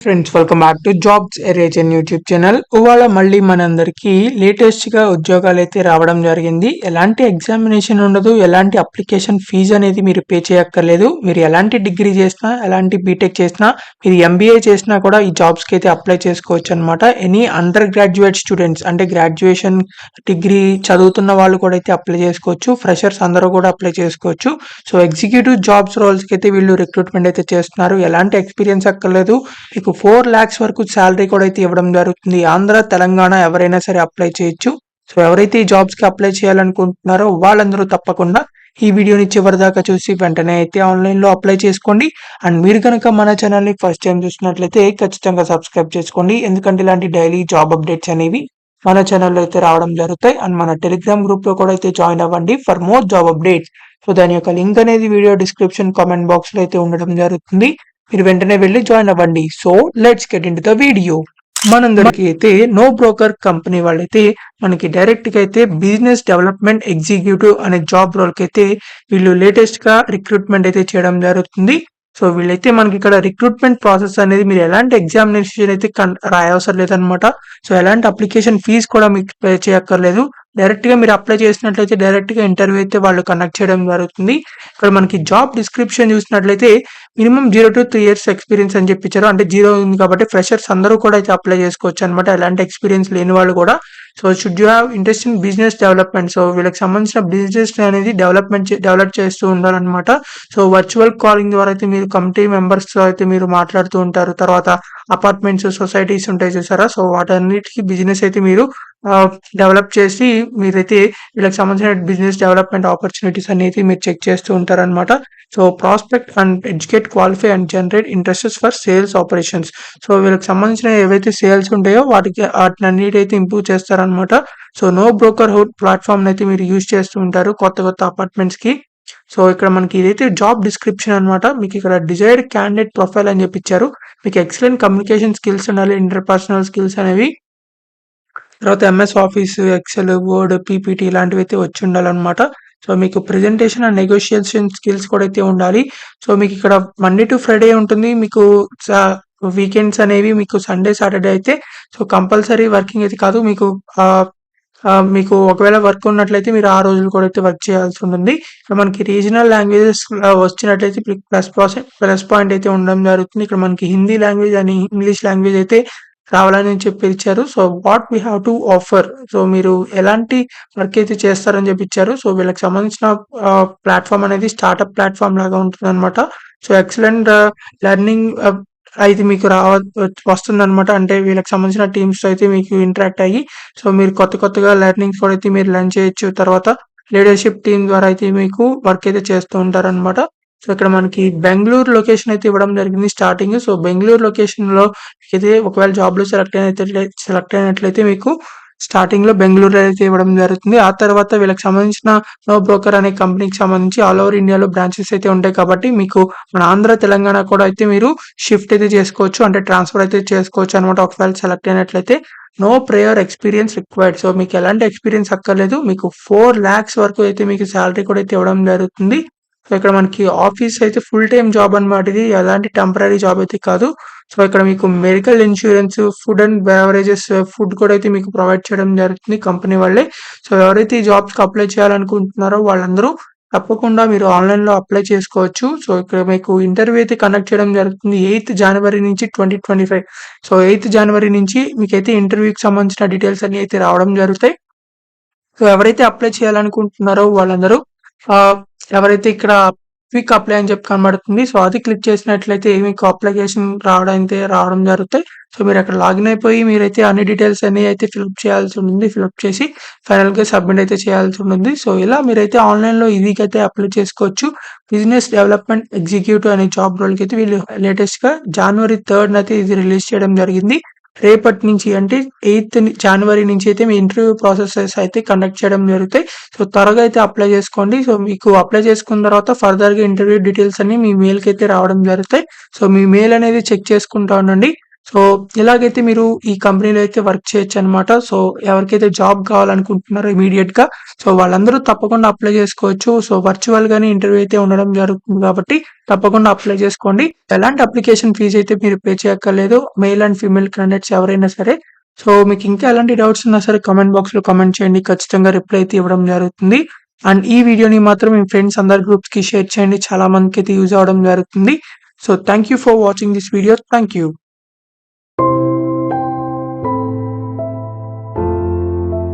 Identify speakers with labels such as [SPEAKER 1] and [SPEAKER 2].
[SPEAKER 1] Friends, welcome back to jobs ఎరేజన్ YouTube channel. ఇవాళ మళ్ళీ మనందరికీ లేటెస్ట్గా ఉద్యోగాలు అయితే రావడం జరిగింది. ఎలాంటి ఎగ్జామినేషన్ ఉండదు, ఎలాంటి అప్లికేషన్ ఫీజు అనేది మీరు పే చేయక్కర్లేదు. మీరు ఎలాంటి డిగ్రీ చేసినా, ఎలాంటి బీటెక్ చేసినా, మీరు ఎంబీఏ చేసినా కూడా ఈ జాబ్స్కి అయితే అప్లై చేసుకోవచ్చు అనమాట. ఎనీ అండర్ గ్రాడ్యుయేట్ స్టూడెంట్స్ అంటే గ్రాడ్యుయేషన్ డిగ్రీ చదువుతున్న వాళ్ళు కూడా అయితే అప్లై చేసుకోవచ్చు. ఫ్రెషర్స్ అందరూ కూడా అప్లై చేసుకోవచ్చు. సో ఎగ్జిక్యూటివ్ జాబ్స్ రోల్స్కి అయితే వీళ్ళు రిక్రూట్మెంట్ అయితే చేస్తున్నారు. ఎలాంటి ఎక్స్పీరియన్స్ అక్కర్లేదు. మీకు 4 lakhs వరకు శాలరీ కూడా అయితే ఇవ్వడం జరుగుతుంది. ఆంధ్ర, తెలంగాణ ఎవరైనా సరే అప్లై చేయొచ్చు. సో ఎవరైతే ఈ జాబ్స్కి అప్లై చేయాలనుకుంటున్నారో వాళ్ళందరూ తప్పకుండా ఈ వీడియోని చివరి దాకా చూసి వెంటనే అయితే ఆన్లైన్లో అప్లై చేసుకోండి. అండ్ మీరు కనుక మన ఛానల్ని ఫస్ట్ టైం చూసినట్లయితే ఖచ్చితంగా సబ్స్క్రైబ్ చేసుకోండి. ఎందుకంటే ఇలాంటి డైలీ జాబ్ అప్డేట్స్ అనేవి మన ఛానల్లో అయితే రావడం జరుగుతాయి. అండ్ మన టెలిగ్రామ్ గ్రూప్లో కూడా అయితే జాయిన్ అవ్వండి for more job updates. So దాని యొక్క లింక్ అనేది వీడియో డిస్క్రిప్షన్ కామెంట్ బాక్స్లో అయితే ఉండడం జరుగుతుంది. మీరు వెంటనే వెళ్ళి జాయిన్ అవ్వండి. So let's get in to the video. మనందరికీ అయితే నో బ్రోకర్ కంపెనీ వాళ్ళైతే మనకి డైరెక్ట్ గా అయితే బిజినెస్ డెవలప్మెంట్ ఎగ్జిక్యూటివ్ అనే జాబ్ రోల్ కి అయితే వీళ్ళు లేటెస్ట్ గా రిక్రూట్మెంట్ అయితే చేయడం జరుగుతుంది. సో వీళ్ళైతే మనకి ఇక్కడ రిక్రూట్మెంట్ ప్రాసెస్ అనేది మీరు ఎలాంటి ఎగ్జామినేషన్ అయితే రాయవసరం లేదనమాట. సో ఎలాంటి అప్లికేషన్ ఫీజు కూడా మీకు పే చేయక్కర్లేదు. డైరెక్ట్ గా మీరు అప్లై చేసినట్లయితే డైరెక్ట్ గా ఇంటర్వ్యూ అయితే వాళ్ళు కండక్ట్ చేయడం జరుగుతుంది. ఇక్కడ మనకి జాబ్ డిస్క్రిప్షన్ చూసినట్లయితే మినిమం 0 to 3 years ఎక్స్పీరియన్స్ అని చెప్పించారు. అంటే 0 ఉంది కాబట్టి ఫ్రెషర్స్ అందరూ కూడా అయితే అప్లై చేసుకోవచ్చు అనమాట. ఎలాంటి ఎక్స్పీరియన్స్ లేని వాళ్ళు కూడా. So should you have interest in business development. So వీళ్ళకి సంబంధించిన బిజినెస్ అనేది డెవలప్ చేస్తూ ఉండాలన్నమాట. సో వర్చువల్ కాలింగ్ ద్వారా అయితే మీరు కమిటీ మెంబర్స్ తో అయితే మీరు మాట్లాడుతూ ఉంటారు. తర్వాత అపార్ట్మెంట్స్, సొసైటీస్ ఉంటాయి చూసారా. సో వాటన్నిటికీ బిజినెస్ అయితే మీరు డెవలప్ చేసి మీరైతే వీళ్ళకి సంబంధించిన బిజినెస్ డెవలప్మెంట్ ఆపర్చునిటీస్ అనేది మీరు చెక్ చేస్తూ ఉంటారనమాట. So prospect and educate, qualify and generate interests for sales operations. So వీళ్ళకి సంబంధించిన ఏవైతే సేల్స్ ఉంటాయో వాటిని అన్నిటి ఇంప్రూవ్ చేస్తారనమాట. So NoBrokerHood platform అయితే మీరు యూజ్ చేస్తూ ఉంటారు కొత్త అపార్ట్మెంట్స్ కి. సో ఇక్కడ మనకి ఇదైతే జాబ్ డిస్క్రిప్షన్ అనమాట. మీకు ఇక్కడ డిజైర్డ్ క్యాండిడేట్ ప్రొఫైల్ అని చెప్పించారు. మీకు ఎక్సలెంట్ కమ్యూనికేషన్ స్కిల్స్ ఉండాలి, ఇంటర్పర్సనల్ స్కిల్స్ అనేవి, తర్వాత MS Office, Excel, Word, PPT ఇలాంటివి అయితే వచ్చి ఉండాలన్నమాట. సో మీకు ప్రెజెంటేషన్ అండ్ నెగోషియేషన్ స్కిల్స్ కూడా అయితే ఉండాలి. సో మీకు ఇక్కడ మండే టు ఫ్రైడే ఉంటుంది. మీకు వీకెండ్స్ అనేవి మీకు సండే, సాటర్డే అయితే సో కంపల్సరీ వర్కింగ్ అయితే కాదు. మీకు ఒకవేళ వర్క్ ఉన్నట్లయితే మీరు ఆ రోజులు కూడా అయితే వర్క్ చేయాల్సి ఉంటుంది. ఇక్కడ మనకి రీజనల్ లాంగ్వేజెస్ వచ్చినట్లయితే ప్లస్ పాయింట్ అయితే ఉండడం జరుగుతుంది. ఇక్కడ మనకి హిందీ లాంగ్వేజ్ అని ఇంగ్లీష్ లాంగ్వేజ్ అయితే రావాలని చెప్పి ఇచ్చారు. So what we have to offer. So మీరు ఎలాంటి వర్క్ అయితే చేస్తారని చెప్పి ఇచ్చారు. సో వీళ్ళకి సంబంధించిన ప్లాట్ఫామ్ అనేది స్టార్ట్అప్ ప్లాట్ఫామ్ లాగా ఉంటుంది అనమాట. సో ఎక్సలెంట్ లెర్నింగ్ అయితే మీకు వస్తుంది అనమాట. అంటే వీళ్ళకి సంబంధించిన టీమ్స్ అయితే మీకు ఇంటరాక్ట్ అయ్యి సో మీరు కొత్తగా లెర్నింగ్స్ కూడా అయితే మీరు లెర్న్ చేయొచ్చు. తర్వాత లీడర్షిప్ టీమ్ ద్వారా అయితే మీకు వర్క్ అయితే చేస్తూ ఉంటారనమాట. సో ఇక్కడ మనకి బెంగళూరు లొకేషన్ అయితే ఇవ్వడం జరిగింది స్టార్టింగ్. సో బెంగళూరు లొకేషన్ లో అయితే ఒకవేళ జాబ్ లో సెలెక్ట్ అయినట్లయితే మీకు స్టార్టింగ్ లో బెంగళూరు అయితే ఇవ్వడం జరుగుతుంది. ఆ తర్వాత వీళ్ళకి సంబంధించిన నో బ్రోకర్ అనే కంపెనీకి సంబంధించి ఆల్ ఓవర్ ఇండియాలో బ్రాంచెస్ అయితే ఉంటాయి కాబట్టి మీకు మన ఆంధ్ర, తెలంగాణ కూడా అయితే మీరు షిఫ్ట్ అయితే చేసుకోవచ్చు, అంటే ట్రాన్స్ఫర్ అయితే చేసుకోవచ్చు అనమాట. ఒకవేళ సెలెక్ట్ అయినట్లయితే no prior experience required. So మీకు ఎలాంటి ఎక్స్పీరియన్స్ అక్కర్లేదు. మీకు 4 lakhs వరకు అయితే మీకు శాలరీ కూడా అయితే ఇవ్వడం జరుగుతుంది. సో ఇక్కడ మనకి ఆఫీస్ అయితే ఫుల్ టైమ్ జాబ్ అనమాట. ఇది ఎలాంటి టెంపరీ జాబ్ అయితే కాదు. సో ఇక్కడ మీకు medical insurance, food and beverages, food కూడా అయితే మీకు ప్రొవైడ్ చేయడం జరుగుతుంది కంపెనీ వాళ్ళే. సో ఎవరైతే ఈ జాబ్స్కి అప్లై చేయాలనుకుంటున్నారో వాళ్ళందరూ తప్పకుండా మీరు ఆన్లైన్ లో అప్లై చేసుకోవచ్చు. సో ఇక్కడ మీకు ఇంటర్వ్యూ అయితే కండక్ట్ చేయడం జరుగుతుంది 8th January నుంచి 2025. సో 8th January నుంచి మీకైతే ఇంటర్వ్యూకి సంబంధించిన డీటెయిల్స్ అన్ని అయితే రావడం జరుగుతాయి. సో ఎవరైతే అప్లై చేయాలనుకుంటున్నారో వాళ్ళందరూ ఎవరైతే ఇక్కడ క్విక్ అప్లై అని చెప్పి కనబడుతుంది. సో అది క్లిక్ చేసినట్లయితే మీకు అప్లికేషన్ రావడం జరుగుతాయి. సో మీరు అక్కడ లాగిన్ అయిపోయి మీరైతే అన్ని డీటెయిల్స్ అన్ని అయితే ఫిల్అప్ చేయాల్సి ఉంటుంది. ఫిల్అప్ చేసి ఫైనల్ గా సబ్మిట్ అయితే చేయాల్సి ఉంటుంది. సో ఇలా మీరైతే ఆన్లైన్ లో ఈజీగా అయితే అప్లై చేసుకోవచ్చు. బిజినెస్ డెవలప్మెంట్ ఎగ్జిక్యూటివ్ అనే జాబ్ రోల్ కి అయితే వీళ్ళు లేటెస్ట్ గా January 3rd అయితే ఇది రిలీజ్ చేయడం జరిగింది. రేపటి నుంచి అంటే 8th January నుంచి అయితే మీ ఇంటర్వ్యూ ప్రాసెసెస్ అయితే కండక్ట్ చేయడం జరుగుతాయి. సో త్వరగా అయితే అప్లై చేసుకోండి. సో మీకు అప్లై చేసుకున్న తర్వాత ఫర్దర్ గా ఇంటర్వ్యూ డీటెయిల్స్ అన్ని మీ మెయిల్ కి అయితే రావడం జరుగుతాయి. సో మీ మెయిల్ అనేది చెక్ చేసుకుంటా ఉండండి. సో ఇలాగైతే మీరు ఈ కంపెనీలో అయితే వర్క్ చేయొచ్చు అనమాట. సో ఎవరికైతే జాబ్ కావాలనుకుంటున్నారో ఇమీడియట్ గా సో వాళ్ళందరూ తప్పకుండా అప్లై చేసుకోవచ్చు. సో వర్చువల్ గానే ఇంటర్వ్యూ అయితే ఉండడం జరుగుతుంది కాబట్టి తప్పకుండా అప్లై చేసుకోండి. ఎలాంటి అప్లికేషన్ ఫీజు అయితే మీరు పే చేయక్కర్లేదు. మేల్ అండ్ ఫీమేల్ క్యాండిడేట్స్ ఎవరైనా సరే. సో మీకు ఇంకా ఎలాంటి డౌట్స్ ఉన్నా సరే కామెంట్ బాక్స్ లో కామెంట్ చేయండి. ఖచ్చితంగా రిప్లై అయితే ఇవ్వడం జరుగుతుంది. అండ్ ఈ వీడియోని మాత్రం మీ ఫ్రెండ్స్ అందరి గ్రూప్స్ కి షేర్ చేయండి. చాలా మందికి అయితే యూజ్ అవ్వడం జరుగుతుంది. So thank you for watching this video. Thank you.